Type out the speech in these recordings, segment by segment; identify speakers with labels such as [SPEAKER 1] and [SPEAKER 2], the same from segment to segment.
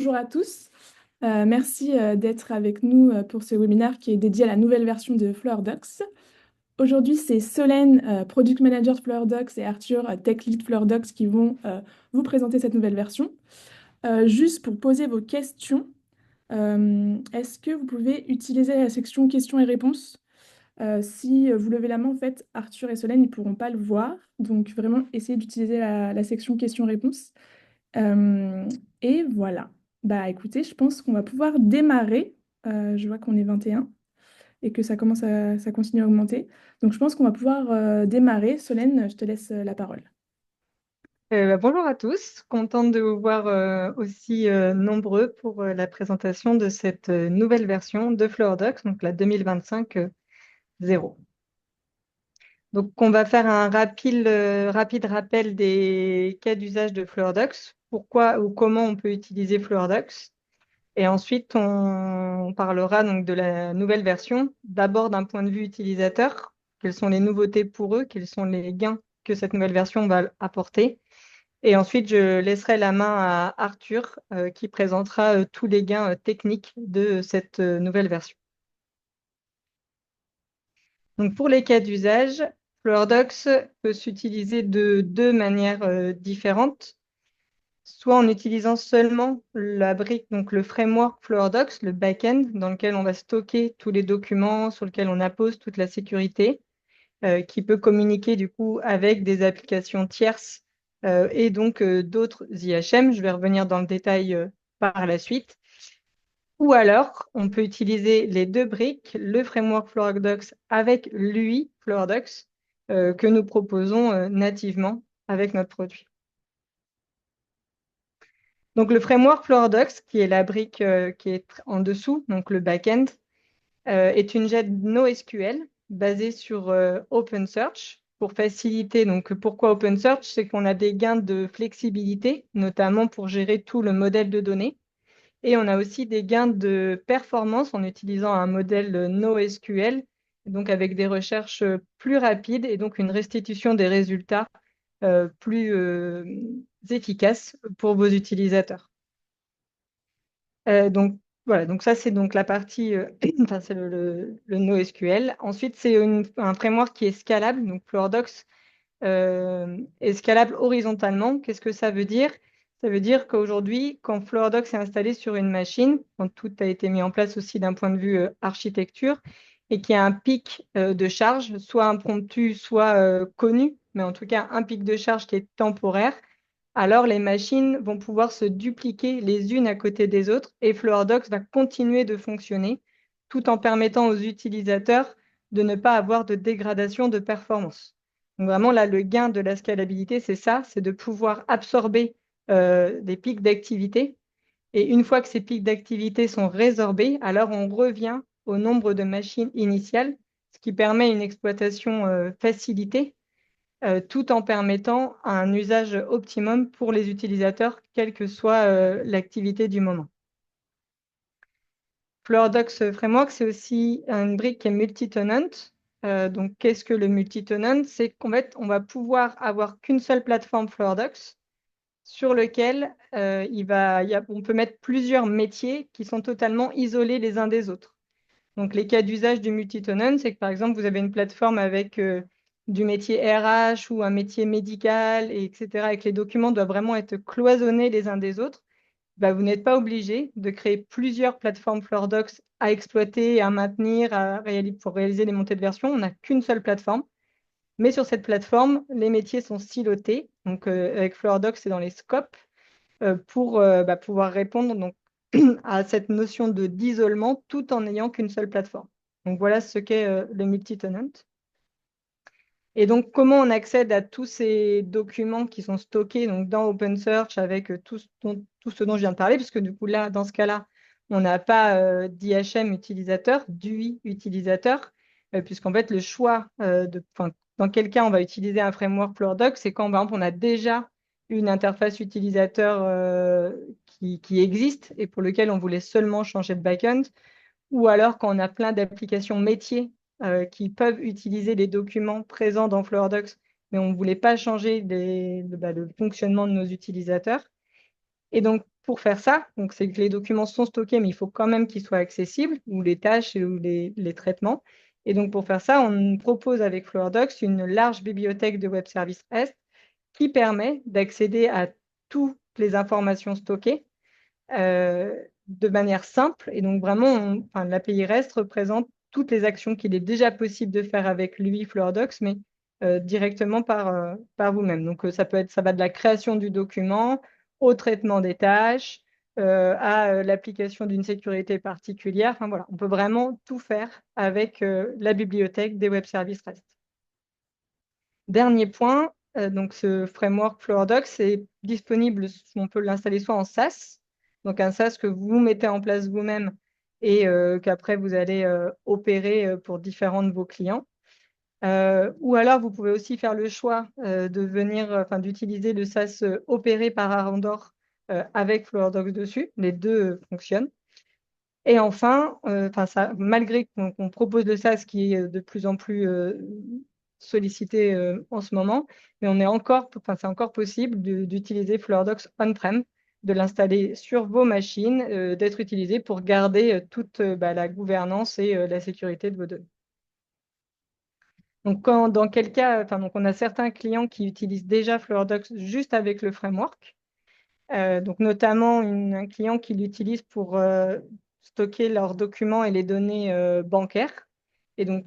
[SPEAKER 1] Bonjour à tous. Merci d'être avec nous pour ce webinaire qui est dédié à la nouvelle version de FleurDocs. Aujourd'hui, c'est Solène, Product Manager de FleurDocs, et Arthur, Tech Lead FleurDocs, qui vont vous présenter cette nouvelle version. Juste pour poser vos questions, est-ce que vous pouvez utiliser la section questions et réponses? Si vous levez la main, en fait, Arthur et Solène, ils ne pourront pas le voir. Donc, vraiment, essayez d'utiliser la section questions-réponses. Euh, et voilà. Bah écoutez, je pense qu'on va pouvoir démarrer. Je vois qu'on est 21 et que ça continue à augmenter. Donc je pense qu'on va pouvoir démarrer. Solène, je te laisse la parole.
[SPEAKER 2] Bonjour à tous, contente de vous voir aussi nombreux pour la présentation de cette nouvelle version de FleurDocs, donc la 2025.0. Donc on va faire un rapide rappel des cas d'usage de FleurDocs, pourquoi ou comment on peut utiliser FleurDocs. Et ensuite, on parlera donc de la nouvelle version, d'abord d'un point de vue utilisateur, quelles sont les nouveautés pour eux, quels sont les gains que cette nouvelle version va apporter. Et ensuite, je laisserai la main à Arthur qui présentera tous les gains techniques de cette nouvelle version. Donc, pour les cas d'usage, FleurDocs peut s'utiliser de deux manières différentes, soit en utilisant seulement la brique, donc le framework FleurDocs, le back-end, dans lequel on va stocker tous les documents, sur lequel on appose toute la sécurité, qui peut communiquer du coup avec des applications tierces et donc d'autres IHM. Je vais revenir dans le détail par la suite. Ou alors, on peut utiliser les deux briques, le framework FleurDocs avec l'UI FleurDocs que nous proposons nativement avec notre produit. Donc, le framework FleurDocs, qui est la brique qui est en dessous, donc le back-end, est une jet NoSQL basée sur OpenSearch pour faciliter. Donc, pourquoi OpenSearch? C'est qu'on a des gains de flexibilité, notamment pour gérer tout le modèle de données. Et on a aussi des gains de performance en utilisant un modèle NoSQL, donc avec des recherches plus rapides et donc une restitution des résultats plus efficaces pour vos utilisateurs. Donc voilà, donc ça c'est donc la partie, enfin c'est le NoSQL. Ensuite c'est un framework qui est scalable, donc FleurDocs est scalable horizontalement. Qu'est-ce que ça veut dire? Ça veut dire qu'aujourd'hui, quand FleurDocs est installé sur une machine, quand tout a été mis en place aussi d'un point de vue architecture, et qu'il y a un pic de charge, soit impromptu, soit connu, mais en tout cas un pic de charge qui est temporaire, alors les machines vont pouvoir se dupliquer les unes à côté des autres et FleurDocs va continuer de fonctionner tout en permettant aux utilisateurs de ne pas avoir de dégradation de performance. Donc vraiment là, le gain de la scalabilité, c'est ça, c'est de pouvoir absorber des pics d'activité. Et une fois que ces pics d'activité sont résorbés, alors on revient au nombre de machines initiales, ce qui permet une exploitation facilitée tout en permettant un usage optimum pour les utilisateurs, quelle que soit l'activité du moment. FleurDocs Framework, c'est aussi une brique qui est multi-tenant. Donc, qu'est-ce que le multi-tenant? C'est qu'en fait, on va pouvoir avoir qu'une seule plateforme FleurDocs sur lequel on peut mettre plusieurs métiers qui sont totalement isolés les uns des autres. Donc, les cas d'usage du multi-tenant, c'est que par exemple, vous avez une plateforme avec du métier RH ou un métier médical, etc., et que les documents doivent vraiment être cloisonnés les uns des autres. Bah, vous n'êtes pas obligé de créer plusieurs plateformes FleurDocs à exploiter, à maintenir, pour réaliser les montées de version. On n'a qu'une seule plateforme. Mais sur cette plateforme, les métiers sont silotés. Donc, avec FleurDocs, c'est dans les scopes pour pouvoir répondre donc, à cette notion d'isolement tout en n'ayant qu'une seule plateforme. Donc, voilà ce qu'est le multi-tenant. Et donc, comment on accède à tous ces documents qui sont stockés donc, dans OpenSearch avec tout ce dont je viens de parler, puisque du coup, là, dans ce cas-là, on n'a pas d'IHM utilisateur, d'UI utilisateur, puisqu'en fait, le choix dans quel cas on va utiliser un framework FleurDocs, c'est quand, par exemple, on a déjà une interface utilisateur qui existe et pour lequel on voulait seulement changer de backend, ou alors quand on a plein d'applications métiers qui peuvent utiliser les documents présents dans FleurDocs, mais on ne voulait pas changer le fonctionnement de nos utilisateurs. Et donc, pour faire ça, donc c'est que les documents sont stockés, mais il faut quand même qu'ils soient accessibles, ou les tâches ou les traitements. Et donc pour faire ça, on propose avec FlowerDocs une large bibliothèque de web services REST qui permet d'accéder à toutes les informations stockées de manière simple. Et donc vraiment, l'API REST représente toutes les actions qu'il est déjà possible de faire avec lui, FlowerDocs, mais directement par vous-même. Donc ça va de la création du document au traitement des tâches, à l'application d'une sécurité particulière. Enfin voilà, on peut vraiment tout faire avec la bibliothèque des web services REST. Dernier point, donc ce framework FlowerDocs est disponible, on peut l'installer soit en SaaS, donc un SaaS que vous mettez en place vous-même et qu'après vous allez opérer pour différents de vos clients. Ou alors vous pouvez aussi faire le choix d'utiliser le SaaS opéré par Arandor avec FlowerDocs dessus. Les deux fonctionnent. Et enfin, malgré qu'on propose le SaaS qui est de plus en plus sollicité en ce moment, mais c'est encore possible d'utiliser FlowerDocs on-prem, de l'installer sur vos machines, d'être utilisé pour garder toute la gouvernance et la sécurité de vos données. Donc, dans quel cas, donc on a certains clients qui utilisent déjà FlowerDocs juste avec le framework. Donc notamment un client qui l'utilise pour stocker leurs documents et les données bancaires. Et donc,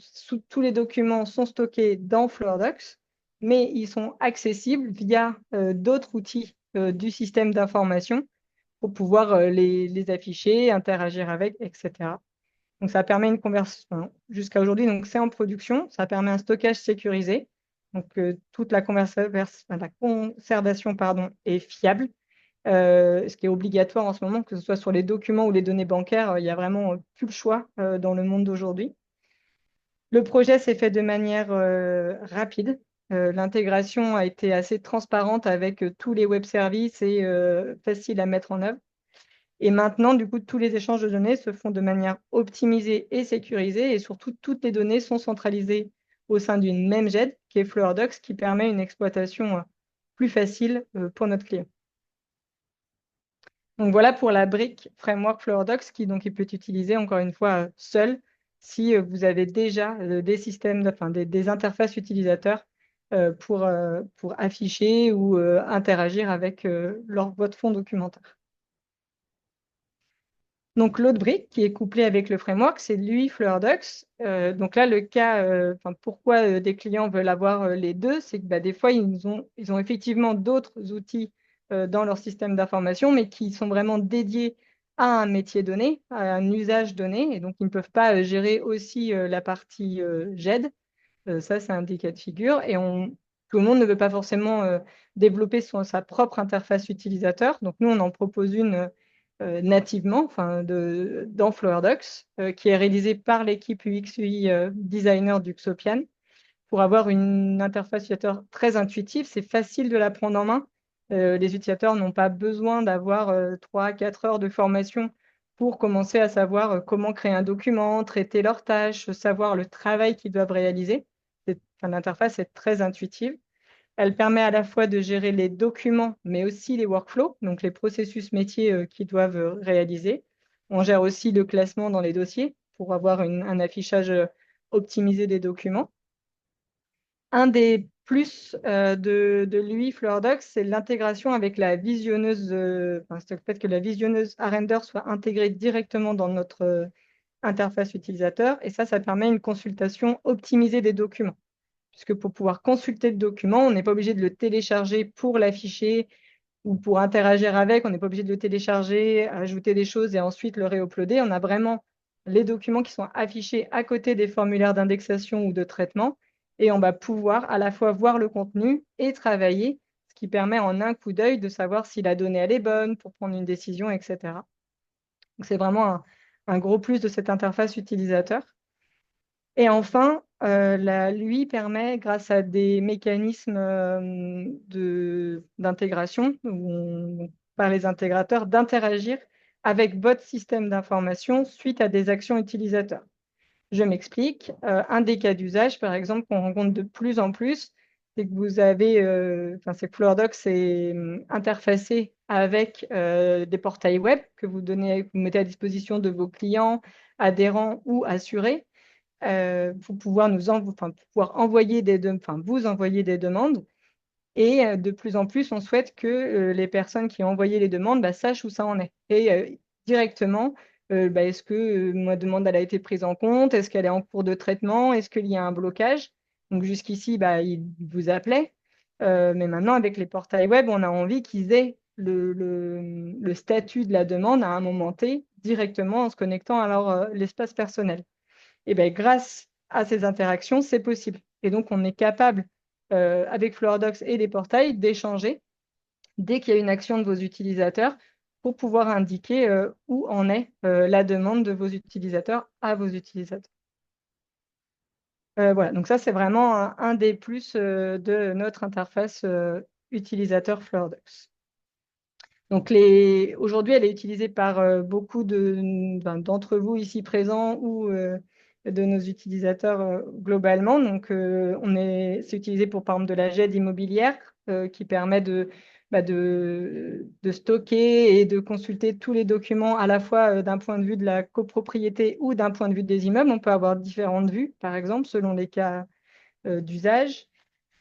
[SPEAKER 2] tous les documents sont stockés dans FlowerDocs, mais ils sont accessibles via d'autres outils du système d'information pour pouvoir les afficher, interagir avec, etc. Donc, ça permet une conversion jusqu'à aujourd'hui. Donc, c'est en production. Ça permet un stockage sécurisé. Donc, toute la conservation est fiable. Ce qui est obligatoire en ce moment, que ce soit sur les documents ou les données bancaires, il n'y a vraiment plus le choix dans le monde d'aujourd'hui. Le projet s'est fait de manière rapide. L'intégration a été assez transparente avec tous les web services et facile à mettre en œuvre. Et maintenant, du coup, tous les échanges de données se font de manière optimisée et sécurisée. Et surtout, toutes les données sont centralisées au sein d'une même GED, qui est FlowerDocs, qui permet une exploitation plus facile pour notre client. Donc voilà pour la brique framework FlowerDocs qui peut être utilisée encore une fois seule si vous avez déjà des systèmes, des interfaces utilisateurs pour afficher ou interagir avec votre fond documentaire. Donc l'autre brique qui est couplée avec le framework, c'est l'UI FlowerDocs. Donc là, le cas, pourquoi des clients veulent avoir les deux, c'est que des fois, ils ont effectivement d'autres outils dans leur système d'information, mais qui sont vraiment dédiés à un métier donné, à un usage donné, et donc ils ne peuvent pas gérer aussi la partie GED. Ça, c'est un des cas de figure. Et tout le monde ne veut pas forcément développer sa propre interface utilisateur. Donc nous, on en propose une nativement, dans FlowerDocs, qui est réalisée par l'équipe UX/UI designer du Xopian pour avoir une interface utilisateur très intuitive. C'est facile de la prendre en main. Les utilisateurs n'ont pas besoin d'avoir 3 à 4 heures de formation pour commencer à savoir comment créer un document, traiter leurs tâches, savoir le travail qu'ils doivent réaliser. L'interface est très intuitive. Elle permet à la fois de gérer les documents, mais aussi les workflows, donc les processus métiers qu'ils doivent réaliser. On gère aussi le classement dans les dossiers pour avoir un affichage optimisé des documents. Un des plus de l'UI FlowerDocs, c'est l'intégration avec la visionneuse, c'est le fait que la visionneuse Arrender soit intégrée directement dans notre interface utilisateur. Et ça permet une consultation optimisée des documents. Puisque pour pouvoir consulter le document, on n'est pas obligé de le télécharger pour l'afficher ou pour interagir avec. On n'est pas obligé de le télécharger, ajouter des choses et ensuite le réuploader. On a vraiment les documents qui sont affichés à côté des formulaires d'indexation ou de traitement. Et on va pouvoir à la fois voir le contenu et travailler, ce qui permet en un coup d'œil de savoir si la donnée elle est bonne pour prendre une décision, etc. Donc c'est vraiment un gros plus de cette interface utilisateur. Et enfin, l'UI permet, grâce à des mécanismes d'intégration par les intégrateurs, d'interagir avec votre système d'information suite à des actions utilisateurs. Je m'explique. Un des cas d'usage, par exemple, qu'on rencontre de plus en plus, c'est que c'est que FlowerDocs est interfacé avec des portails web que vous mettez à disposition de vos clients, adhérents ou assurés pour pouvoir pour pouvoir vous envoyer des demandes. Et de plus en plus, on souhaite que les personnes qui ont envoyé les demandes sachent où ça en est. Et directement, est-ce que ma demande elle a été prise en compte? Est-ce qu'elle est en cours de traitement? Est-ce qu'il y a un blocage? Donc jusqu'ici, ils vous appelaient. Mais maintenant, avec les portails web, on a envie qu'ils aient le statut de la demande à un moment T directement en se connectant à l'espace personnel. Et bien, grâce à ces interactions, c'est possible. Et donc, on est capable, avec FloorDocs et les portails, d'échanger dès qu'il y a une action de vos utilisateurs pour pouvoir indiquer où en est la demande de vos utilisateurs à vos utilisateurs. Voilà, donc ça, c'est vraiment un des plus de notre interface utilisateur FloorDocs. Donc aujourd'hui, elle est utilisée par beaucoup d'entre vous ici présents ou de nos utilisateurs globalement. Donc, c'est utilisé pour, par exemple, de la GED immobilière qui permet de stocker et de consulter tous les documents à la fois d'un point de vue de la copropriété ou d'un point de vue des immeubles. On peut avoir différentes vues, par exemple, selon les cas d'usage.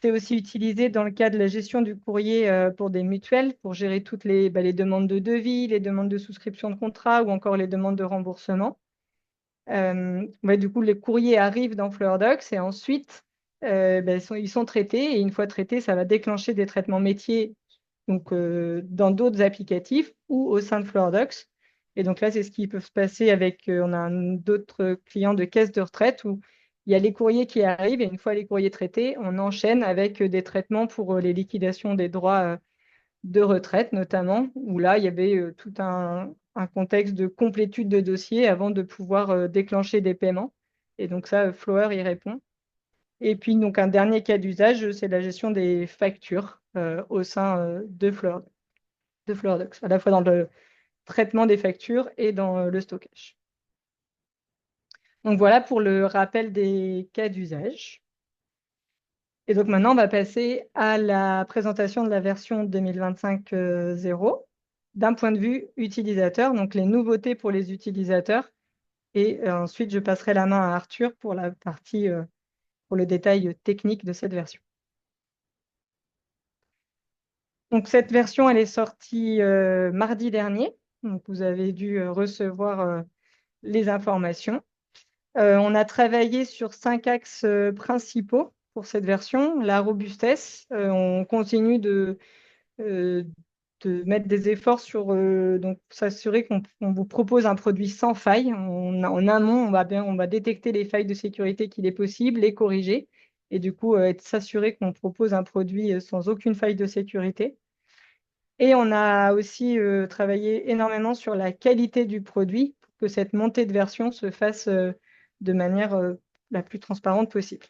[SPEAKER 2] C'est aussi utilisé dans le cas de la gestion du courrier pour des mutuelles, pour gérer toutes les demandes de devis, les demandes de souscription de contrat ou encore les demandes de remboursement. Du coup, les courriers arrivent dans FleurDocs et ensuite, ils sont traités. Et une fois traités, ça va déclencher des traitements métiers donc, dans d'autres applicatifs ou au sein de FleurDocs. Et donc là, c'est ce qui peut se passer avec, on a d'autres clients de caisses de retraite où il y a les courriers qui arrivent et une fois les courriers traités, on enchaîne avec des traitements pour les liquidations des droits de retraite notamment, où là, il y avait tout un contexte de complétude de dossier avant de pouvoir déclencher des paiements. Et donc ça, Flower y répond. Et puis, donc, un dernier cas d'usage, c'est la gestion des factures au sein de FleurDocs, à la fois dans le traitement des factures et dans le stockage. Donc, voilà pour le rappel des cas d'usage. Et donc, maintenant, on va passer à la présentation de la version 2025.0 d'un point de vue utilisateur, donc les nouveautés pour les utilisateurs. Et ensuite, je passerai la main à Arthur pour la partie, pour le détail technique de cette version. Donc, cette version, elle est sortie mardi dernier. Donc, vous avez dû recevoir les informations. On a travaillé sur 5 axes principaux pour cette version. La robustesse, on continue euh, de mettre des efforts sur donc s'assurer qu'on vous propose un produit sans faille. En amont, on va détecter les failles de sécurité qu'il est possible, les corriger et du coup s'assurer qu'on propose un produit sans aucune faille de sécurité. Et on a aussi travaillé énormément sur la qualité du produit pour que cette montée de version se fasse de manière la plus transparente possible.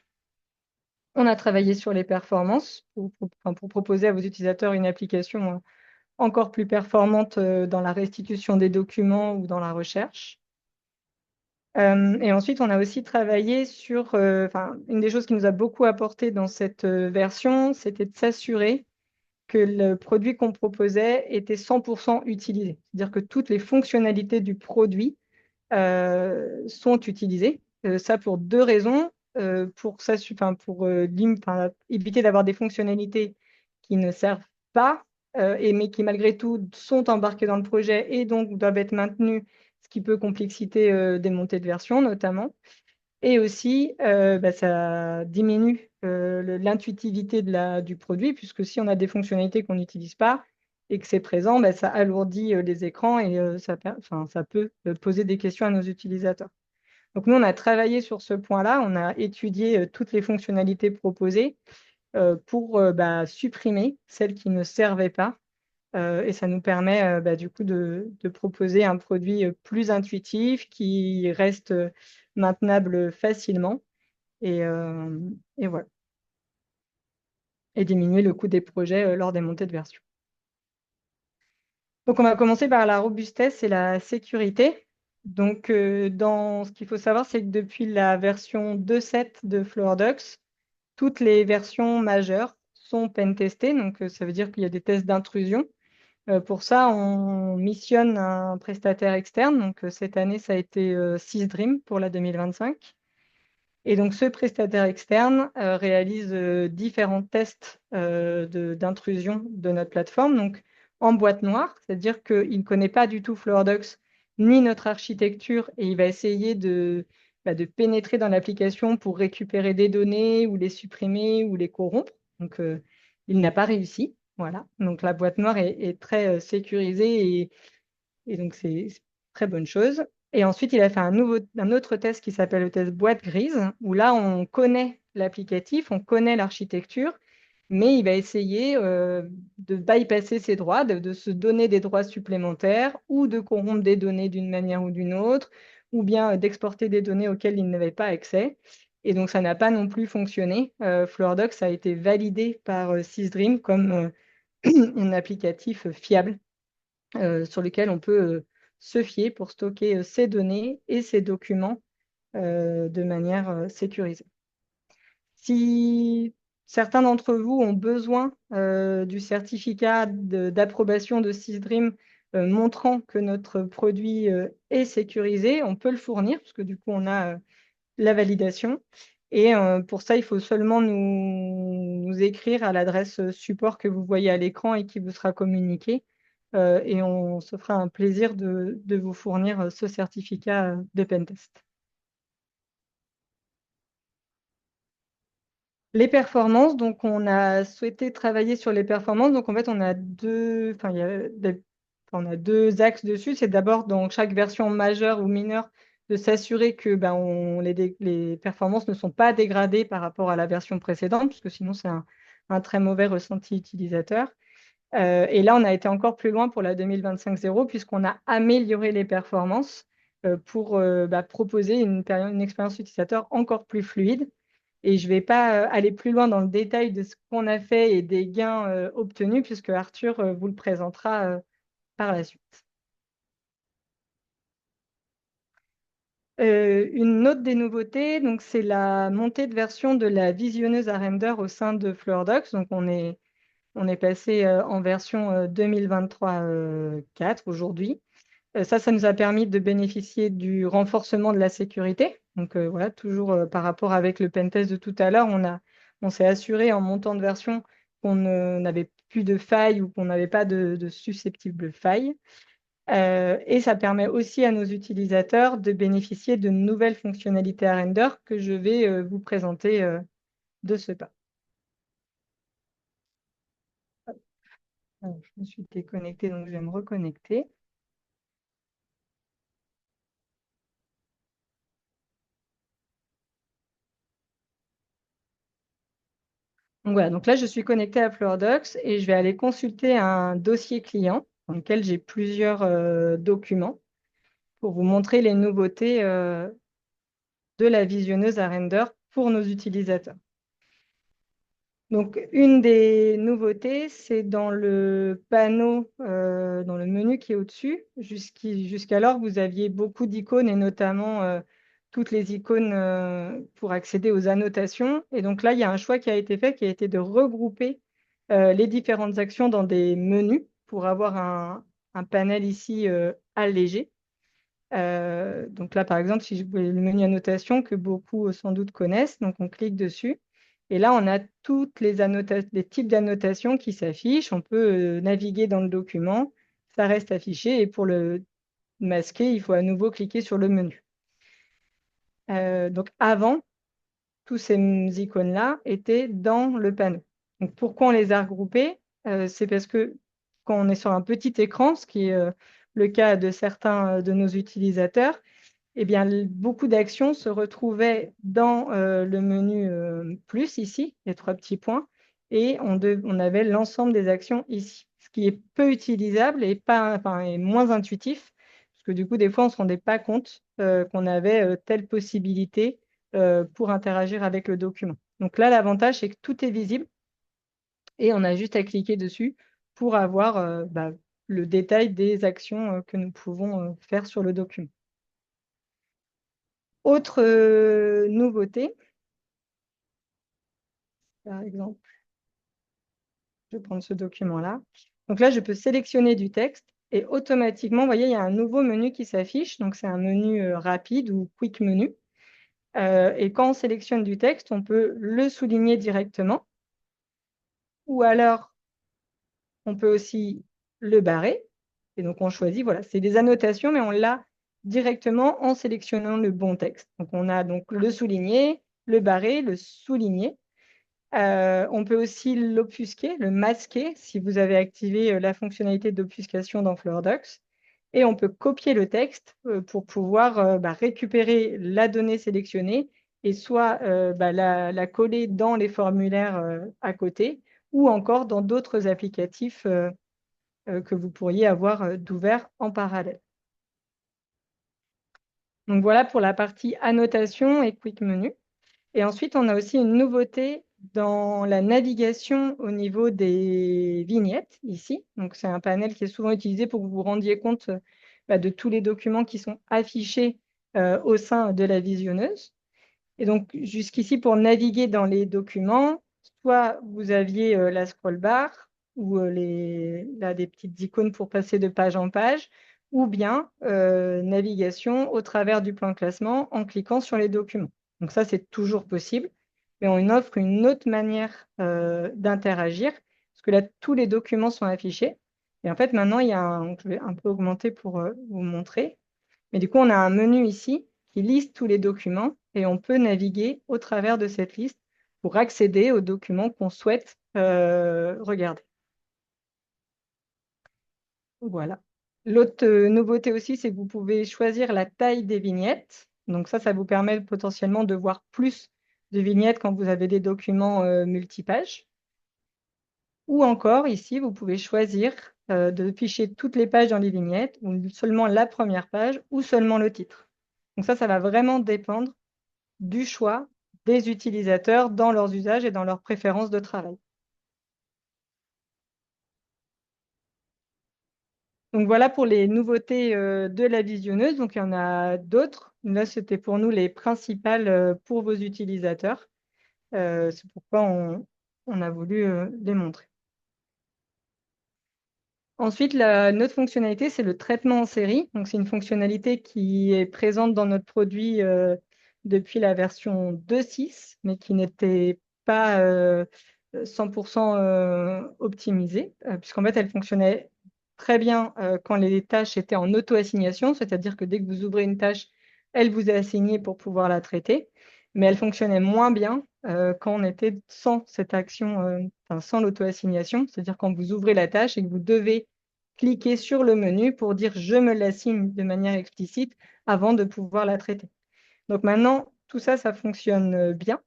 [SPEAKER 2] On a travaillé sur les performances pour proposer à vos utilisateurs une application encore plus performante dans la restitution des documents ou dans la recherche. Et ensuite, on a aussi travaillé sur, une des choses qui nous a beaucoup apporté dans cette version, c'était de s'assurer que le produit qu'on proposait était 100% utilisé. C'est-à-dire que toutes les fonctionnalités du produit sont utilisées. Ça pour deux raisons. Pour éviter d'avoir des fonctionnalités qui ne servent pas, mais qui malgré tout sont embarquées dans le projet et donc doivent être maintenues, ce qui peut complexiter des montées de version notamment. Et aussi, ça diminue l'intuitivité du produit, puisque si on a des fonctionnalités qu'on n'utilise pas et que c'est présent, ça alourdit les écrans et ça peut poser des questions à nos utilisateurs. Donc nous, on a travaillé sur ce point-là, on a étudié toutes les fonctionnalités proposées pour supprimer celles qui ne servaient pas. Et ça nous permet du coup de proposer un produit plus intuitif qui reste maintenable facilement et voilà. Et diminuer le coût des projets lors des montées de version. Donc on va commencer par la robustesse et la sécurité. Donc ce qu'il faut savoir, c'est que depuis la version 2.7 de FloorDocs, toutes les versions majeures sont pen-testées. Donc ça veut dire qu'il y a des tests d'intrusion. Pour ça, on missionne un prestataire externe. Donc, cette année, ça a été SysDream pour la 2025. Et donc, ce prestataire externe réalise différents tests d'intrusion de notre plateforme. Donc, en boîte noire, c'est-à-dire qu'il ne connaît pas du tout FloorDocs ni notre architecture et il va essayer de pénétrer dans l'application pour récupérer des données ou les supprimer ou les corrompre. Donc, il n'a pas réussi. Voilà. Donc, la boîte noire est très sécurisée et donc, c'est une très bonne chose. Et ensuite, il a fait un autre test qui s'appelle le test boîte grise, où là, on connaît l'applicatif, on connaît l'architecture, mais il va essayer de bypasser ses droits, de se donner des droits supplémentaires ou de corrompre des données d'une manière ou d'une autre, ou bien d'exporter des données auxquelles il n'avait pas accès. Et donc, ça n'a pas non plus fonctionné. FloorDocs a été validé par SysDream comme un applicatif fiable sur lequel on peut se fier pour stocker ces données et ces documents de manière sécurisée. Si certains d'entre vous ont besoin du certificat d'approbation de SysDream montrant que notre produit est sécurisé, on peut le fournir, parce que du coup, on a la validation. Et pour ça, il faut seulement nous écrire à l'adresse support que vous voyez à l'écran et qui vous sera communiquée. Et on se fera un plaisir de vous fournir ce certificat de pentest. Les performances, donc on a souhaité travailler sur les performances. Donc en fait, on a on a deux axes dessus. C'est d'abord dans chaque version majeure ou mineure de s'assurer que les performances ne sont pas dégradées par rapport à la version précédente, parce que sinon c'est un très mauvais ressenti utilisateur. Et là, on a été encore plus loin pour la 2025-0, puisqu'on a amélioré les performances pour proposer une expérience utilisateur encore plus fluide. Et je ne vais pas aller plus loin dans le détail de ce qu'on a fait et des gains obtenus, puisque Arthur vous le présentera par la suite. Une autre des nouveautés, donc, c'est la montée de version de la visionneuse à render au sein de FloorDocs. Donc, on est passé en version 2023-4 aujourd'hui. Ça nous a permis de bénéficier du renforcement de la sécurité. Donc voilà, toujours par rapport avec le pentest de tout à l'heure, on s'est assuré en montant de version qu'on n'avait plus de failles ou qu'on n'avait pas de susceptibles failles. Et ça permet aussi à nos utilisateurs de bénéficier de nouvelles fonctionnalités à render que je vais vous présenter de ce pas. Alors, je me suis déconnectée, donc je vais me reconnecter. Donc voilà, donc là, je suis connectée à FloorDocs et je vais aller consulter un dossier client dans lequel j'ai plusieurs documents pour vous montrer les nouveautés de la visionneuse à render pour nos utilisateurs. Donc, une des nouveautés, c'est dans le panneau, dans le menu qui est au-dessus. Jusqu'alors, vous aviez beaucoup d'icônes et notamment toutes les icônes pour accéder aux annotations. Et donc là, il y a un choix qui a été fait, qui a été de regrouper les différentes actions dans des menus pour avoir un panel ici allégé. Donc là, par exemple, si je voulais le menu annotation que beaucoup sans doute connaissent, donc on clique dessus. Et là, on a toutes les types d'annotations qui s'affichent. On peut naviguer dans le document, ça reste affiché. Et pour le masquer, il faut à nouveau cliquer sur le menu. Donc avant, tous ces icônes-là étaient dans le panneau. Donc pourquoi on les a regroupés? C'est parce que quand on est sur un petit écran, ce qui est le cas de certains de nos utilisateurs, eh bien, beaucoup d'actions se retrouvaient dans le menu plus ici, les trois petits points, et on avait l'ensemble des actions ici, ce qui est peu utilisable et et moins intuitif, parce que du coup, des fois, on ne se rendait pas compte qu'on avait telle possibilité pour interagir avec le document. Donc là, l'avantage, c'est que tout est visible et on a juste à cliquer dessus pour avoir le détail des actions que nous pouvons faire sur le document. Autre nouveauté, par exemple, je vais prendre ce document-là. Donc là, je peux sélectionner du texte et automatiquement, vous voyez, il y a un nouveau menu qui s'affiche. Donc, c'est un menu rapide ou quick menu. Et quand on sélectionne du texte, on peut le souligner directement. Ou alors, on peut aussi le barrer. Et donc, on choisit, voilà, c'est des annotations, mais on l'a directement en sélectionnant le bon texte. Donc, on a donc le souligner, le barrer, le souligner. On peut aussi l'obfusquer, le masquer, si vous avez activé la fonctionnalité d'obfuscation dans FleurDocs. Et on peut copier le texte pour pouvoir récupérer la donnée sélectionnée et soit la coller dans les formulaires à côté ou encore dans d'autres applicatifs que vous pourriez avoir d'ouvert en parallèle. Donc voilà pour la partie annotation et quick menu. Et ensuite, on a aussi une nouveauté dans la navigation au niveau des vignettes, ici. Donc, c'est un panel qui est souvent utilisé pour que vous vous rendiez compte de tous les documents qui sont affichés au sein de la visionneuse. Et donc, jusqu'ici, pour naviguer dans les documents, soit vous aviez la scroll bar ou des petites icônes pour passer de page en page, ou bien navigation au travers du plan de classement en cliquant sur les documents. Donc ça, c'est toujours possible, mais on offre une autre manière d'interagir, parce que là, tous les documents sont affichés. Et en fait, maintenant, il y a je vais un peu augmenter pour vous montrer. Mais du coup, on a un menu ici qui liste tous les documents et on peut naviguer au travers de cette liste pour accéder aux documents qu'on souhaite regarder. Voilà. L'autre nouveauté aussi, c'est que vous pouvez choisir la taille des vignettes. Donc ça vous permet potentiellement de voir plus de vignettes quand vous avez des documents multipages. Ou encore, ici, vous pouvez choisir de ficher toutes les pages dans les vignettes, ou seulement la première page, ou seulement le titre. Donc ça va vraiment dépendre du choix des utilisateurs dans leurs usages et dans leurs préférences de travail. Donc voilà pour les nouveautés de la visionneuse. Donc il y en a d'autres. Là, c'était pour nous les principales pour vos utilisateurs. C'est pourquoi on a voulu les montrer. Ensuite, notre fonctionnalité, c'est le traitement en série. Donc, c'est une fonctionnalité qui est présente dans notre produit depuis la version 2.6, mais qui n'était pas 100% optimisée, puisqu'en fait, elle fonctionnait très bien quand les tâches étaient en auto-assignation, c'est-à-dire que dès que vous ouvrez une tâche, elle vous est assignée pour pouvoir la traiter, mais elle fonctionnait moins bien quand on était sans cette action, sans l'auto-assignation, c'est-à-dire quand vous ouvrez la tâche et que vous devez cliquer sur le menu pour dire je me l'assigne de manière explicite avant de pouvoir la traiter. Donc maintenant, tout ça, ça fonctionne bien.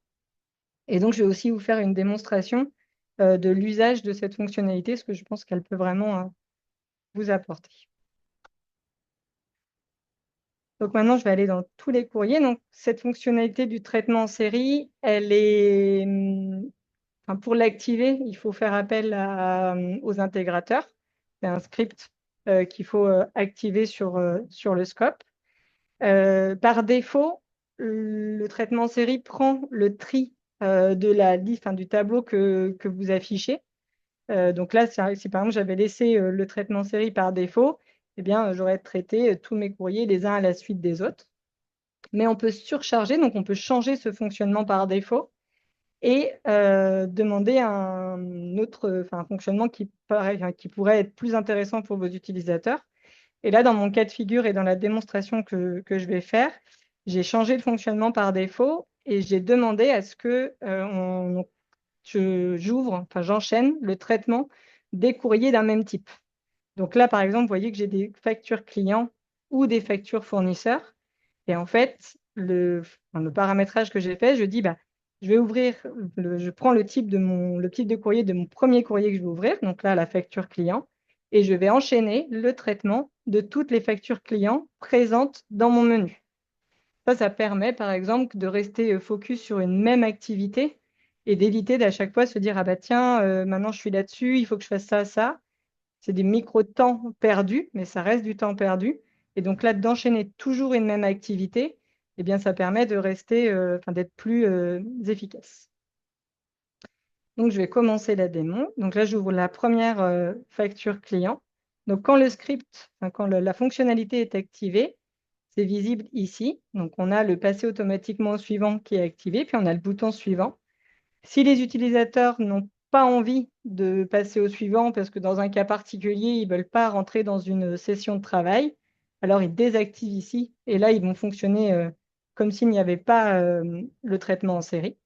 [SPEAKER 2] Et donc, je vais aussi vous faire une démonstration de l'usage de cette fonctionnalité, parce que je pense qu'elle peut vraiment vous apporter. Donc maintenant, je vais aller dans tous les courriers. Donc, cette fonctionnalité du traitement en série, elle est, pour l'activer, il faut faire appel aux intégrateurs. C'est un script qu'il faut activer sur le scope. Par défaut, le traitement en série prend le tri de la liste, du tableau que vous affichez. Donc là, si par exemple j'avais laissé le traitement en série par défaut, eh bien, j'aurais traité tous mes courriers les uns à la suite des autres. Mais on peut surcharger, donc on peut changer ce fonctionnement par défaut et demander un autre, un fonctionnement qui pourrait être plus intéressant pour vos utilisateurs. Et là, dans mon cas de figure et dans la démonstration que je vais faire, j'ai changé le fonctionnement par défaut et j'ai demandé à ce que j'enchaîne le traitement des courriers d'un même type. Donc là, par exemple, vous voyez que j'ai des factures clients ou des factures fournisseurs. Et en fait, le paramétrage que j'ai fait, je dis, je vais ouvrir, je prends le type de courrier de mon premier courrier que je vais ouvrir, donc là, la facture client, et je vais enchaîner le traitement de toutes les factures clients présentes dans mon menu. Ça permet, par exemple, de rester focus sur une même activité et d'éviter d'à chaque fois se dire, ah bah tiens, maintenant je suis là-dessus, il faut que je fasse ça, ça. C'est des micro-temps perdus, mais ça reste du temps perdu. Et donc là, d'enchaîner toujours une même activité, eh bien, ça permet de rester, d'être plus efficace. Donc, je vais commencer la démo. Donc là, j'ouvre la première facture client. Donc, quand le script, enfin, quand la fonctionnalité est activée, c'est visible ici. Donc, on a le passer automatiquement au suivant qui est activé, puis on a le bouton suivant. Si les utilisateurs n'ont pas envie de passer au suivant, parce que dans un cas particulier, ils ne veulent pas rentrer dans une session de travail, alors ils désactivent ici, et là, ils vont fonctionner comme s'il n'y avait pas le traitement en série.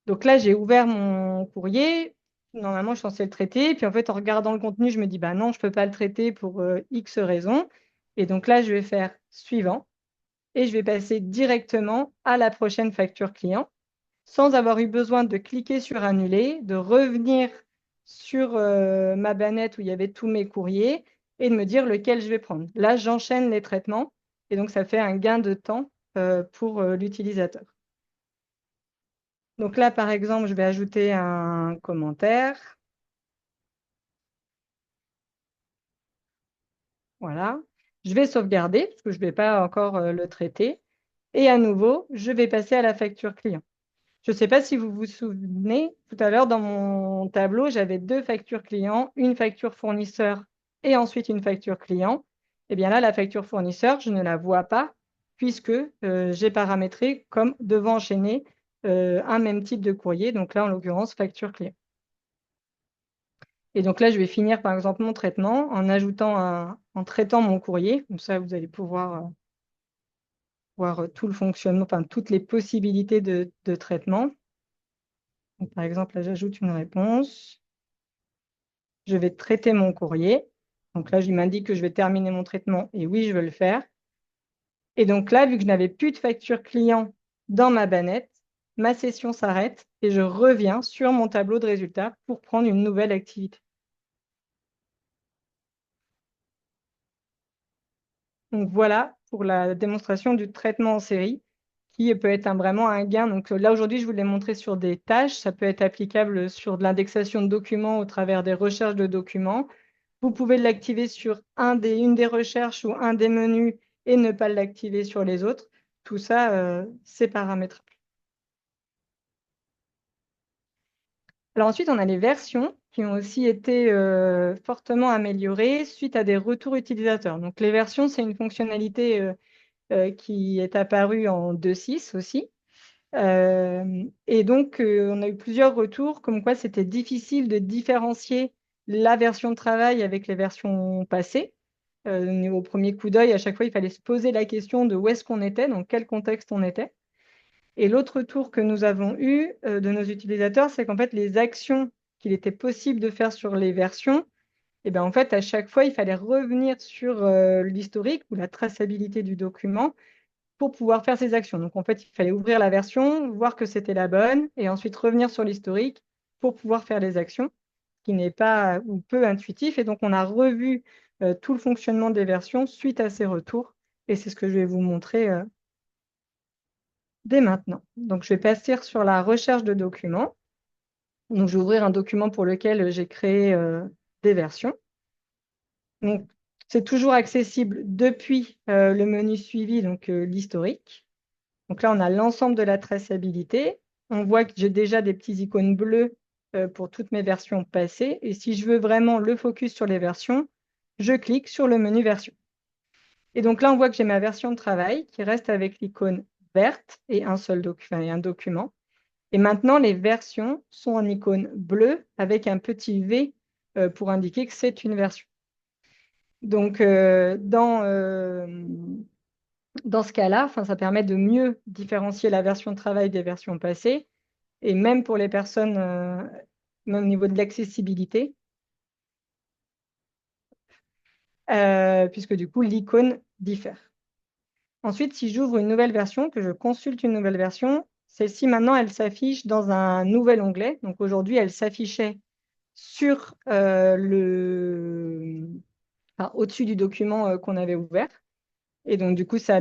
[SPEAKER 2] Donc là, j'ai ouvert mon courrier. Normalement, je suis censée le traiter. Puis en fait, en regardant le contenu, je me dis, bah non, je ne peux pas le traiter pour X raisons. Et donc là, je vais faire suivant et je vais passer directement à la prochaine facture client sans avoir eu besoin de cliquer sur annuler, de revenir sur ma bannette où il y avait tous mes courriers et de me dire lequel je vais prendre. Là, j'enchaîne les traitements et donc ça fait un gain de temps pour l'utilisateur. Donc là, par exemple, je vais ajouter un commentaire. Voilà. Je vais sauvegarder parce que je ne vais pas encore le traiter. Et à nouveau, je vais passer à la facture client. Je ne sais pas si vous vous souvenez, tout à l'heure, dans mon tableau, j'avais deux factures clients, une facture fournisseur et ensuite une facture client. Et bien là, la facture fournisseur, je ne la vois pas puisque j'ai paramétré comme devant enchaîner un même type de courrier. Donc là, en l'occurrence, facture client. Et donc là, je vais finir par exemple mon traitement en traitant mon courrier. Comme ça, vous allez pouvoir voir tout le fonctionnement, enfin toutes les possibilités de traitement. Donc, par exemple, là, j'ajoute une réponse. Je vais traiter mon courrier. Donc là, je m'indique que je vais terminer mon traitement et oui, je veux le faire. Et donc là, vu que je n'avais plus de facture client dans ma bannette, ma session s'arrête et je reviens sur mon tableau de résultats pour prendre une nouvelle activité. Donc voilà pour la démonstration du traitement en série qui peut être vraiment un gain. Donc là, aujourd'hui, je vous l'ai montré sur des tâches. Ça peut être applicable sur de l'indexation de documents au travers des recherches de documents. Vous pouvez l'activer sur une des recherches ou un des menus et ne pas l'activer sur les autres. Tout ça, c'est paramétrable. Alors ensuite, on a les versions qui ont aussi été fortement améliorées suite à des retours utilisateurs. Donc les versions, c'est une fonctionnalité qui est apparue en 2.6 aussi. Et donc, on a eu plusieurs retours comme quoi c'était difficile de différencier la version de travail avec les versions passées. Au premier coup d'œil, à chaque fois, il fallait se poser la question de où est-ce qu'on était, dans quel contexte on était. Et l'autre retour que nous avons eu de nos utilisateurs, c'est qu'en fait, les actions qu'il était possible de faire sur les versions, et bien, en fait, à chaque fois, il fallait revenir sur l'historique ou la traçabilité du document pour pouvoir faire ces actions. Donc, en fait, il fallait ouvrir la version, voir que c'était la bonne, et ensuite revenir sur l'historique pour pouvoir faire les actions, ce qui n'est pas ou peu intuitif. Et donc, on a revu tout le fonctionnement des versions suite à ces retours. Et c'est ce que je vais vous montrer dès maintenant. Donc, je vais passer sur la recherche de documents. Donc, je vais ouvrir un document pour lequel j'ai créé des versions. Donc, c'est toujours accessible depuis le menu suivi, donc l'historique. Donc là, on a l'ensemble de la traçabilité. On voit que j'ai déjà des petits icônes bleues pour toutes mes versions passées. Et si je veux vraiment le focus sur les versions, je clique sur le menu version. Et donc là, on voit que j'ai ma version de travail qui reste avec l'icône verte et un seul document. Et maintenant, les versions sont en icône bleue avec un petit V pour indiquer que c'est une version. Donc, dans ce cas-là, ça permet de mieux différencier la version de travail des versions passées, et même pour les personnes, même au niveau de l'accessibilité, puisque du coup, l'icône diffère. Ensuite, si j'ouvre une nouvelle version, que je consulte une nouvelle version, celle-ci, maintenant, elle s'affiche dans un nouvel onglet. Donc aujourd'hui, elle s'affichait sur au-dessus du document qu'on avait ouvert. Et donc, du coup, ça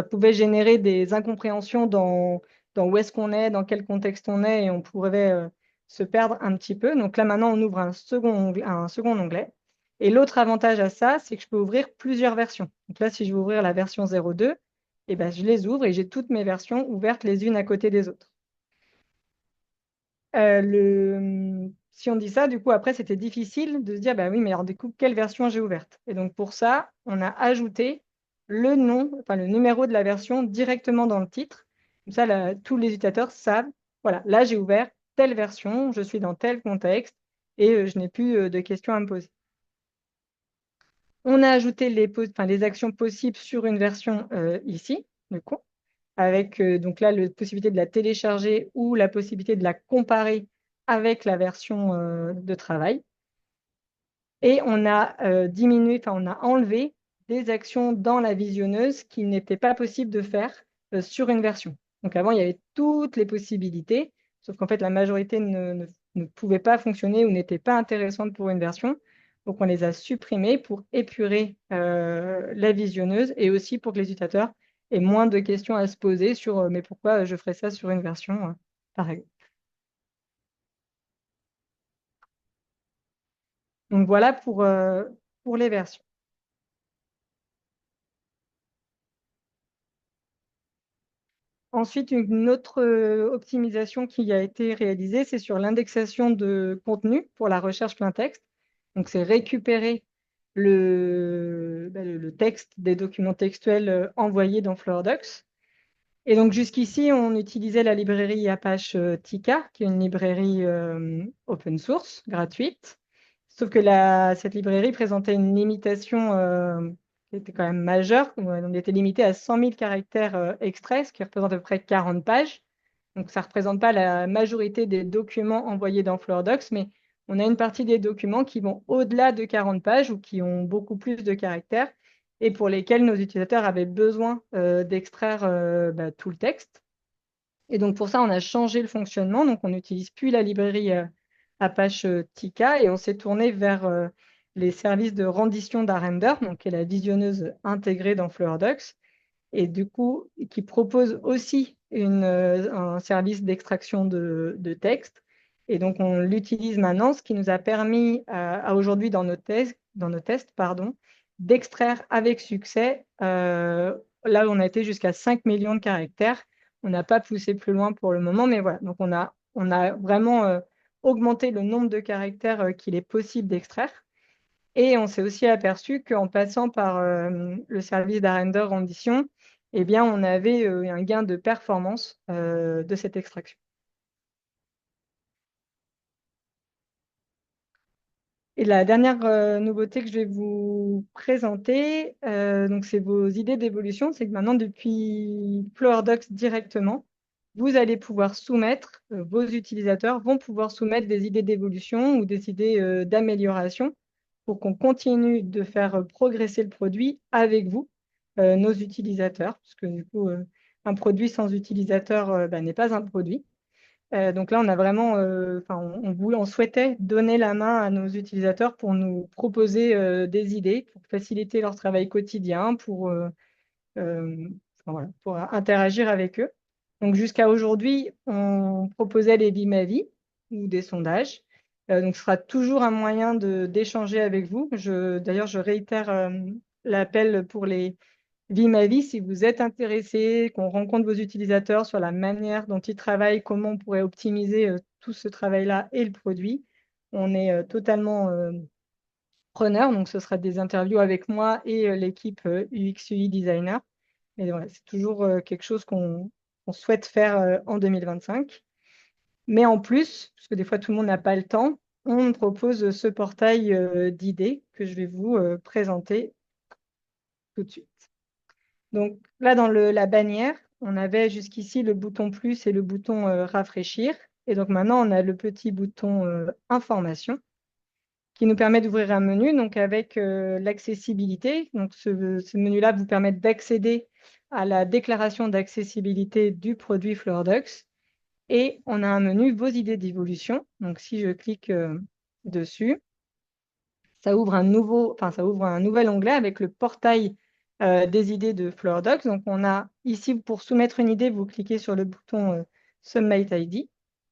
[SPEAKER 2] pouvait générer des incompréhensions dans où est-ce qu'on est, dans quel contexte on est, et on pourrait se perdre un petit peu. Donc là, maintenant, on ouvre un second onglet. Et l'autre avantage à ça, c'est que je peux ouvrir plusieurs versions. Donc là, si je veux ouvrir la version 02, et ben, je les ouvre et j'ai toutes mes versions ouvertes les unes à côté des autres. Si on dit ça, du coup, après, c'était difficile de se dire, bah oui, mais alors du coup, quelle version j'ai ouverte? Et donc, pour ça, on a ajouté le nom, enfin le numéro de la version directement dans le titre. Comme ça, tous les utilisateurs savent, voilà, là, j'ai ouvert telle version, je suis dans tel contexte et je n'ai plus de questions à me poser. On a ajouté les actions possibles sur une version ici, du coup, avec donc là la possibilité de la télécharger ou la possibilité de la comparer avec la version de travail. Et on a diminué, enfin on a enlevé des actions dans la visionneuse qu'il n'était pas possible de faire sur une version. Donc avant, il y avait toutes les possibilités, sauf qu'en fait, la majorité ne pouvait pas fonctionner ou n'était pas intéressante pour une version. Donc on les a supprimées pour épurer la visionneuse et aussi pour que les utilisateurs aient moins de questions à se poser sur mais pourquoi je ferais ça sur une version, par exemple. Donc voilà pour les versions. Ensuite, une autre optimisation qui a été réalisée, c'est sur l'indexation de contenu pour la recherche plein texte. Donc, c'est récupérer le texte des documents textuels envoyés dans FloorDocs. Et donc, jusqu'ici, on utilisait la librairie Apache Tika, qui est une librairie open source, gratuite. Sauf que cette librairie présentait une limitation qui était quand même majeure. On était limité à 100 000 caractères extraits, ce qui représente à peu près 40 pages. Donc, ça ne représente pas la majorité des documents envoyés dans FloorDocs, mais on a une partie des documents qui vont au-delà de 40 pages ou qui ont beaucoup plus de caractères et pour lesquels nos utilisateurs avaient besoin d'extraire tout le texte. Et donc, pour ça, on a changé le fonctionnement. Donc, on n'utilise plus la librairie Apache Tika et on s'est tourné vers les services de rendition d'Arrender, donc qui est la visionneuse intégrée dans FloorDocs, et du coup, qui propose aussi un service d'extraction de texte. Et donc, on l'utilise maintenant, ce qui nous a permis à aujourd'hui dans nos tests, pardon, d'extraire avec succès, là où on a été jusqu'à 5 millions de caractères. On n'a pas poussé plus loin pour le moment, mais voilà. Donc, on a vraiment augmenté le nombre de caractères qu'il est possible d'extraire. Et on s'est aussi aperçu qu'en passant par le service d'Arrender rendition, eh bien, on avait un gain de performance de cette extraction. Et la dernière nouveauté que je vais vous présenter, donc c'est vos idées d'évolution, c'est que maintenant, depuis FloorDocs directement, vous allez pouvoir soumettre, vos utilisateurs vont pouvoir soumettre des idées d'évolution ou des idées d'amélioration pour qu'on continue de faire progresser le produit avec vous, nos utilisateurs, parce que du coup, un produit sans utilisateur n'est pas un produit. Donc là, on a vraiment, on souhaitait donner la main à nos utilisateurs pour nous proposer des idées, pour faciliter leur travail quotidien, euh, pour interagir avec eux. Donc jusqu'à aujourd'hui, on proposait les Vie ma vie ou des sondages. Donc ce sera toujours un moyen d'échanger avec vous. D'ailleurs, je réitère l'appel pour les Vie ma vie, si vous êtes intéressé, qu'on rencontre vos utilisateurs sur la manière dont ils travaillent, comment on pourrait optimiser tout ce travail-là et le produit, on est totalement preneur. Donc, ce sera des interviews avec moi et l'équipe UX UI designer. Et voilà, c'est toujours quelque chose qu'on souhaite faire en 2025. Mais en plus, parce que des fois tout le monde n'a pas le temps, on propose ce portail d'idées que je vais vous présenter tout de suite. Donc là, dans la bannière, on avait jusqu'ici le bouton plus et le bouton rafraîchir. Et donc maintenant, on a le petit bouton information qui nous permet d'ouvrir un menu donc avec l'accessibilité. Donc ce menu-là vous permet d'accéder à la déclaration d'accessibilité du produit FloorDocs. Et on a un menu vos idées d'évolution. Donc si je clique dessus, ça ouvre ça ouvre un nouvel onglet avec le portail des idées de FloorDocs. Donc, on a ici, pour soumettre une idée, vous cliquez sur le bouton Submit ID,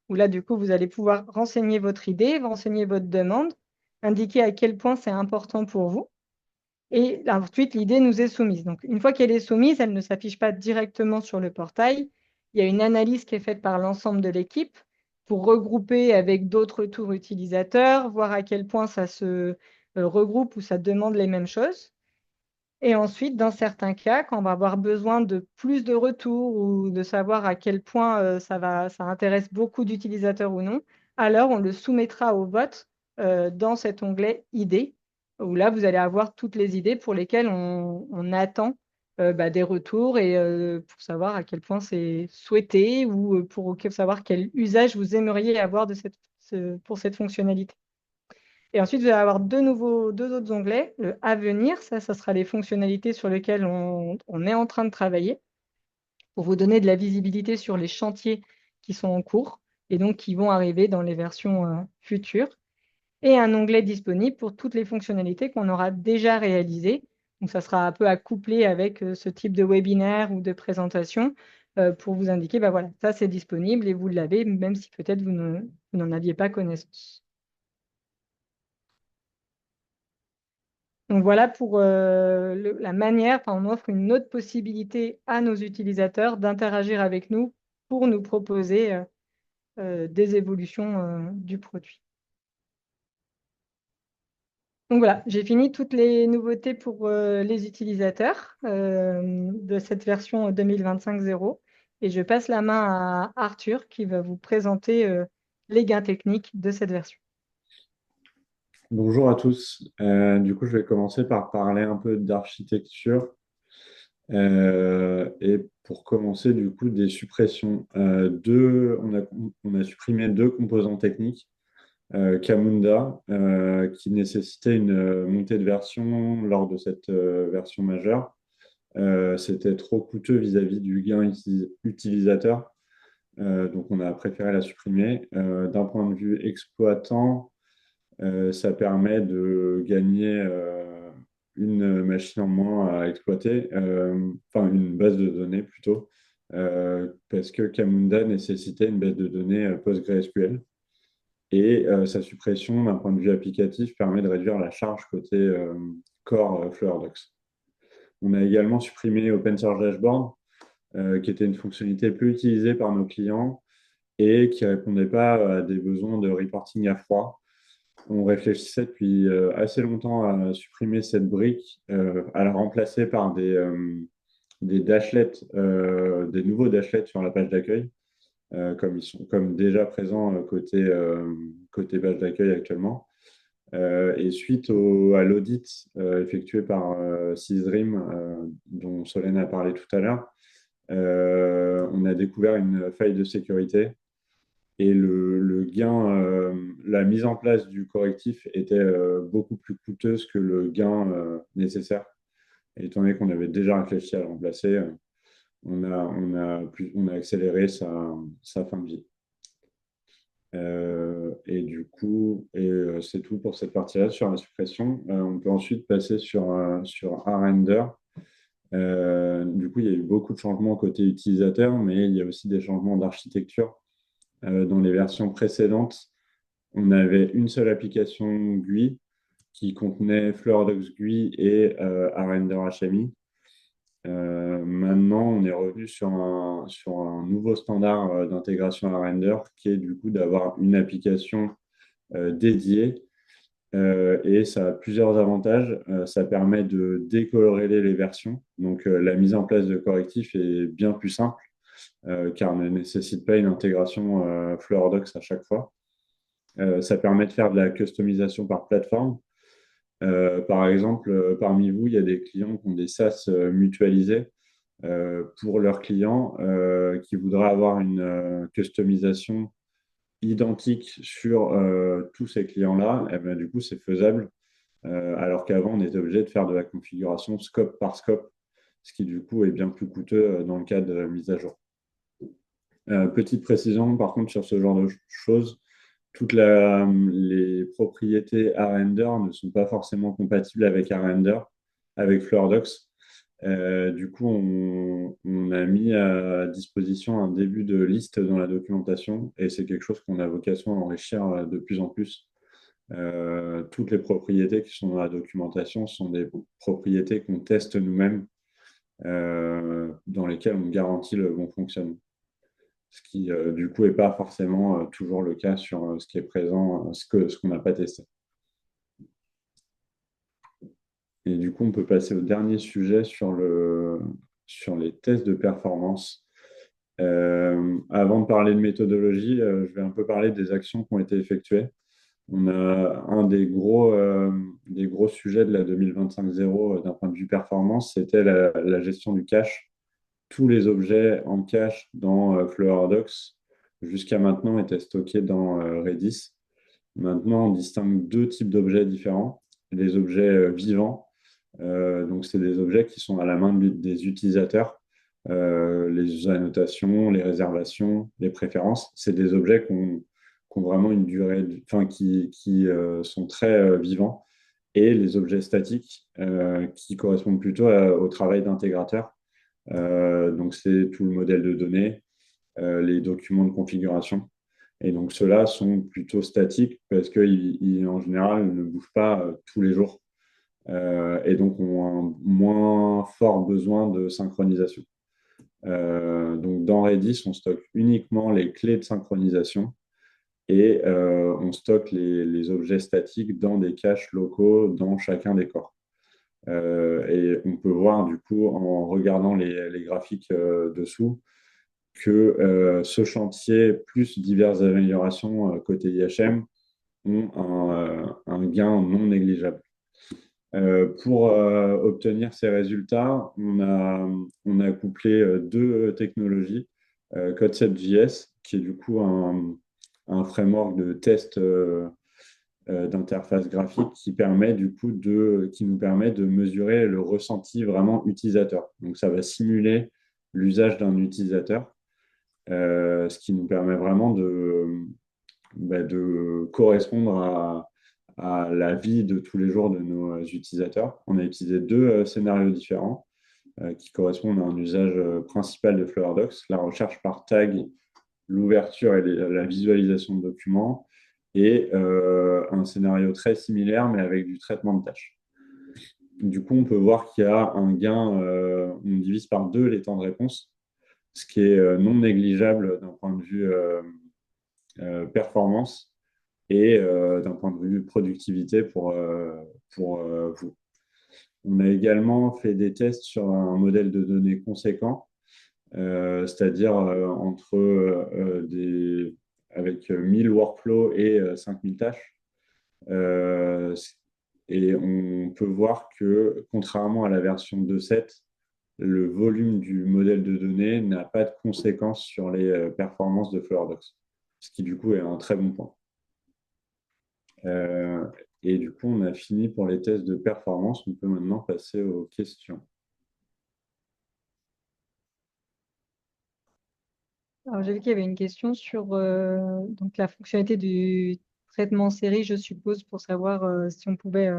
[SPEAKER 2] où là, du coup, vous allez pouvoir renseigner votre idée, renseigner votre demande, indiquer à quel point c'est important pour vous. Et ensuite, l'idée nous est soumise. Donc, une fois qu'elle est soumise, elle ne s'affiche pas directement sur le portail. Il y a une analyse qui est faite par l'ensemble de l'équipe pour regrouper avec d'autres tours utilisateurs, voir à quel point ça se regroupe ou ça demande les mêmes choses. Et ensuite, dans certains cas, quand on va avoir besoin de plus de retours ou de savoir à quel point ça intéresse beaucoup d'utilisateurs ou non, alors on le soumettra au vote dans cet onglet idées, où là, vous allez avoir toutes les idées pour lesquelles on attend des retours et pour savoir à quel point c'est souhaité ou pour savoir quel usage vous aimeriez avoir pour cette fonctionnalité. Et ensuite, vous allez avoir deux autres onglets. Le à venir, ça sera les fonctionnalités sur lesquelles on est en train de travailler pour vous donner de la visibilité sur les chantiers qui sont en cours et donc qui vont arriver dans les versions futures. Et un onglet disponible pour toutes les fonctionnalités qu'on aura déjà réalisées. Donc, ça sera un peu à coupler avec ce type de webinaire ou de présentation pour vous indiquer, bah voilà, ça c'est disponible et vous l'avez, même si peut-être vous n'en aviez pas connaissance. Donc voilà pour la manière, enfin, on offre une autre possibilité à nos utilisateurs d'interagir avec nous pour nous proposer des évolutions du produit. Donc voilà, j'ai fini toutes les nouveautés pour les utilisateurs de cette version 2025.0 et je passe la main à Arthur qui va vous présenter les gains techniques de cette version.
[SPEAKER 3] Bonjour à tous. Du coup, je vais commencer par parler un peu d'architecture et pour commencer, du coup, des suppressions. On a supprimé deux composants techniques, Camunda, qui nécessitait une montée de version lors de cette version majeure. C'était trop coûteux vis-à-vis du gain utilisateur, donc on a préféré la supprimer. D'un point de vue exploitant, ça permet de gagner une machine en moins à exploiter, enfin une base de données plutôt, parce que Camunda nécessitait une base de données PostgreSQL. Et sa suppression d'un point de vue applicatif permet de réduire la charge côté core FlowRDocs. On a également supprimé Open Source Dashboard, qui était une fonctionnalité peu utilisée par nos clients et qui ne répondait pas à des besoins de reporting à froid. On réfléchissait depuis assez longtemps à supprimer cette brique, à la remplacer par des dashlets, des nouveaux dashlets sur la page d'accueil, comme ils sont comme déjà présents côté page d'accueil actuellement. Et suite à l'audit effectué par Sysdream, dont Solène a parlé tout à l'heure, on a découvert une faille de sécurité et le gain, la mise en place du correctif était beaucoup plus coûteuse que le gain nécessaire. Et étant donné qu'on avait déjà réfléchi à le remplacer, on a accéléré sa fin de vie. Et du coup, c'est tout pour cette partie-là sur la suppression. On peut ensuite passer sur Render. Du coup, il y a eu beaucoup de changements côté utilisateur, mais il y a aussi des changements d'architecture. Dans les versions précédentes, on avait une seule application GUI qui contenait FlowRDocs GUI et Render HMI. Maintenant, on est revenu sur un nouveau standard d'intégration à Render qui est du coup d'avoir une application dédiée et ça a plusieurs avantages. Ça permet de décorréler les versions. Donc, la mise en place de correctifs est bien plus simple car elle ne nécessite pas une intégration FlowRDocs à chaque fois. Ça permet de faire de la customisation par plateforme. Par exemple, parmi vous, il y a des clients qui ont des SaaS mutualisés pour leurs clients qui voudraient avoir une customisation identique sur tous ces clients-là. Et ben, du coup, c'est faisable. Alors qu'avant, on était obligé de faire de la configuration scope par scope, ce qui du coup est bien plus coûteux dans le cas de mise à jour. Petite précision, par contre, sur ce genre de choses, les propriétés Render ne sont pas forcément compatibles avec Render, avec FlowRDocs. Du coup, on a mis à disposition un début de liste dans la documentation et c'est quelque chose qu'on a vocation à enrichir de plus en plus Toutes les propriétés qui sont dans la documentation sont des propriétés qu'on teste nous-mêmes, dans lesquelles on garantit le bon fonctionnement. Ce qui, du coup, n'est pas forcément toujours le cas sur ce qui est présent, ce qu'on n'a pas testé. Et du coup, on peut passer au dernier sujet sur les tests de performance. Avant de parler de méthodologie, je vais un peu parler des actions qui ont été effectuées. On a un des gros sujets de la 2025-0 d'un point de vue performance, c'était la gestion du cache. Tous les objets en cache dans Flowerdux jusqu'à maintenant étaient stockés dans Redis. Maintenant, on distingue deux types d'objets différents. Les objets vivants, donc c'est des objets qui sont à la main des utilisateurs. Les annotations, les réservations, les préférences, c'est des objets qui ont vraiment une durée, enfin qui sont très vivants. Et les objets statiques qui correspondent plutôt au travail d'intégrateur. Donc c'est tout le modèle de données, les documents de configuration. Et donc ceux-là sont plutôt statiques parce qu'en en général ne bougent pas tous les jours, et donc ont un moins fort besoin de synchronisation. Donc dans Redis, on stocke uniquement les clés de synchronisation et on stocke les objets statiques dans des caches locaux dans chacun des corps. Et on peut voir du coup en regardant les graphiques dessous que ce chantier plus diverses améliorations côté IHM ont un gain non négligeable. Pour obtenir ces résultats, on a couplé deux technologies. CodeCept.js, qui est du coup un framework de test d'interface graphique qui nous permet de mesurer le ressenti vraiment utilisateur. Donc ça va simuler l'usage d'un utilisateur, ce qui nous permet vraiment de correspondre à la vie de tous les jours de nos utilisateurs. On a utilisé deux scénarios différents qui correspondent à un usage principal de Flowerdux, la recherche par tag, l'ouverture et la visualisation de documents, et un scénario très similaire mais avec du traitement de tâches. Du coup, on peut voir qu'il y a un gain, on divise par deux les temps de réponse, ce qui est non négligeable d'un point de vue performance et d'un point de vue productivité pour vous. On a également fait des tests sur un modèle de données conséquent, c'est-à-dire avec 1000 workflows et 5000 tâches. Et on peut voir que, contrairement à la version 2.7, le volume du modèle de données n'a pas de conséquences sur les performances de Flowerdux, ce qui du coup est un très bon point. Et du coup, on a fini pour les tests de performance. On peut maintenant passer aux questions.
[SPEAKER 2] Alors, j'ai vu qu'il y avait une question sur donc la fonctionnalité du traitement série, je suppose, pour savoir si on pouvait,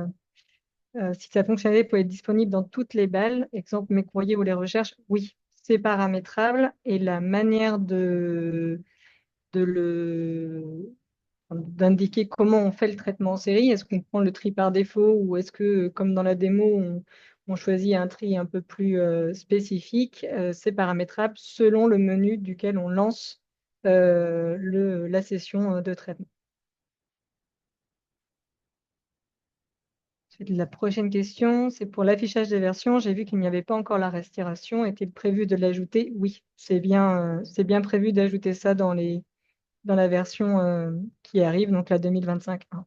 [SPEAKER 2] si sa fonctionnalité peut être disponible dans toutes les balles, exemple mes courriers ou les recherches. Oui, c'est paramétrable et la manière d'indiquer comment on fait le traitement en série. Est-ce qu'on prend le tri par défaut ou est-ce que, comme dans la démo, on choisit un tri un peu plus spécifique? C'est paramétrable selon le menu duquel on lance la session de traitement. La prochaine question, c'est pour l'affichage des versions. J'ai vu qu'il n'y avait pas encore la respiration. Est-il prévu de l'ajouter? Oui, c'est bien prévu d'ajouter ça dans la version qui arrive, donc la 2025.1.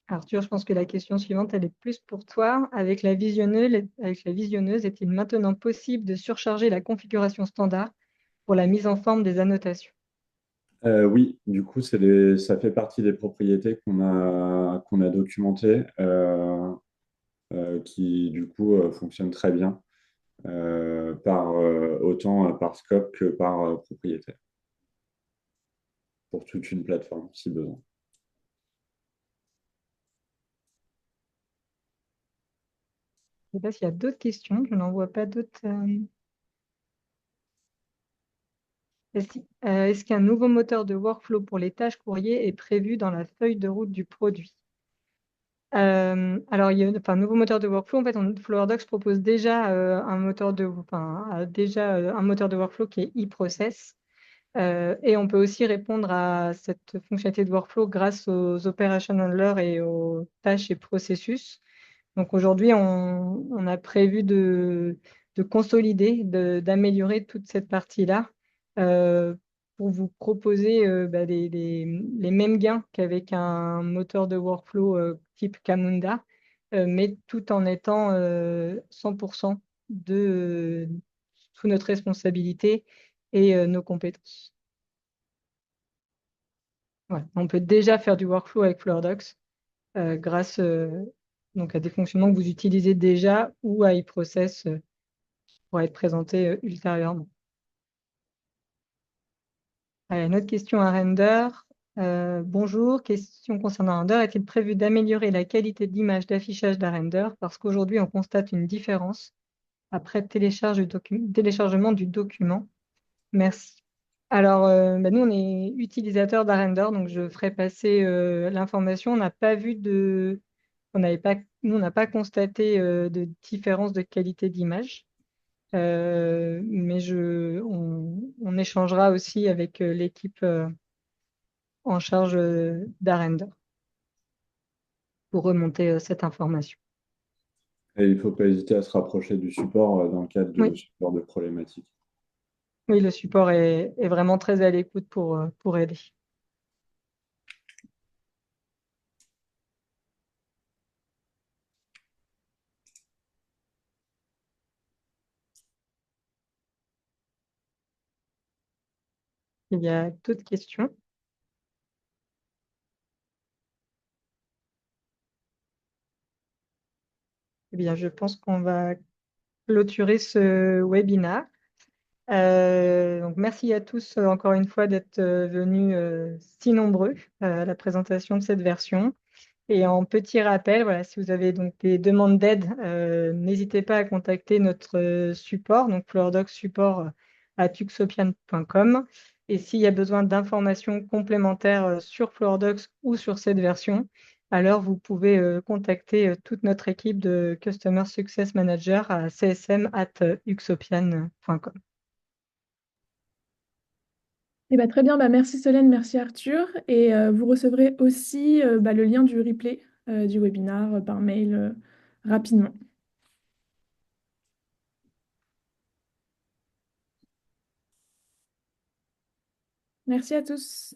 [SPEAKER 2] Arthur, je pense que la question suivante, elle est plus pour toi. Avec la visionneuse, est-il maintenant possible de surcharger la configuration standard pour la mise en forme des annotations?
[SPEAKER 3] Oui, du coup, ça fait partie des propriétés qu'on a documentées, qui du coup fonctionnent très bien, autant par scope que par propriété, pour toute une plateforme, si besoin.
[SPEAKER 2] Je ne sais pas s'il y a d'autres questions. Je n'en vois pas d'autres. Est-ce qu'un nouveau moteur de workflow pour les tâches courriers est prévu dans la feuille de route du produit? Alors, il y a un nouveau moteur de workflow. En fait, FlowerDocs propose déjà un moteur de workflow qui est eProcess. Et on peut aussi répondre à cette fonctionnalité de workflow grâce aux Operation Handler et aux tâches et processus. Donc aujourd'hui, on a prévu de consolider, d'améliorer toute cette partie-là pour vous proposer les mêmes gains qu'avec un moteur de workflow type Camunda, mais tout en étant 100% sous notre responsabilité et nos compétences. Ouais, on peut déjà faire du workflow avec FlowerDocs grâce donc à des fonctionnements que vous utilisez déjà ou à eProcess pour être présenté ultérieurement. Une autre question à Render. Bonjour, question concernant Render. Est-il prévu d'améliorer la qualité d'image d'affichage d'un Render parce qu'aujourd'hui on constate une différence après téléchargement du document? Merci. Alors, nous, on est utilisateur d'Arrender, donc je ferai passer l'information. On n'a pas vu nous, on n'a pas constaté de différence de qualité d'image. Mais on échangera aussi avec l'équipe en charge d'Arrender pour remonter cette information.
[SPEAKER 3] Et il ne faut pas hésiter à se rapprocher du support dans le cadre de
[SPEAKER 2] Oui,
[SPEAKER 3] ce genre de problématiques.
[SPEAKER 2] oui, le support est vraiment très à l'écoute pour aider. Il y a d'autres questions? Eh bien, je pense qu'on va clôturer ce webinaire. Donc merci à tous encore une fois d'être venus si nombreux à la présentation de cette version. Et en petit rappel, voilà, si vous avez donc des demandes d'aide, n'hésitez pas à contacter notre support, donc floordocs@tuxopian.com. Et s'il y a besoin d'informations complémentaires sur Floordocs ou sur cette version, alors vous pouvez contacter toute notre équipe de Customer Success Manager à csm@uxopian.com.
[SPEAKER 1] Eh ben, très bien, merci Solène, merci Arthur. Et vous recevrez aussi le lien du replay du webinaire par mail rapidement. Merci à tous.